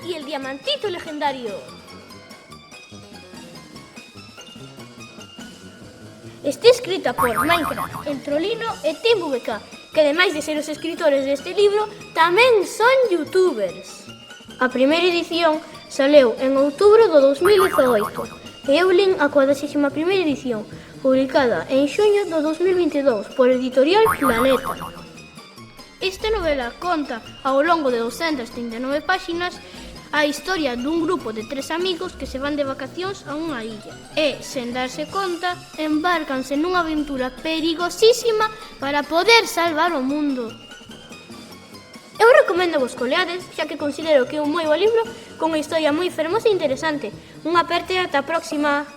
y el diamantito legendario. Está escrita por Minecraft, El Trolino e Team VK, que ademais de ser os escritores deste libro, tamén son youtubers. A primeira edición saleu en outubro do 2018 e eu lin a 41ª edición, publicada en xuño do 2022 por Editorial Planeta. Esta novela conta ao longo de 239 páxinas a historia dun grupo de 3 amigos que se van de vacacións a unha illa e, sen darse conta, embárcanse nunha aventura perigosísima para poder salvar o mundo. Eu recomendo vos coleades, xa que considero que é un moi bo libro con unha historia moi fermosa e interesante. Unha aperte ata a próxima!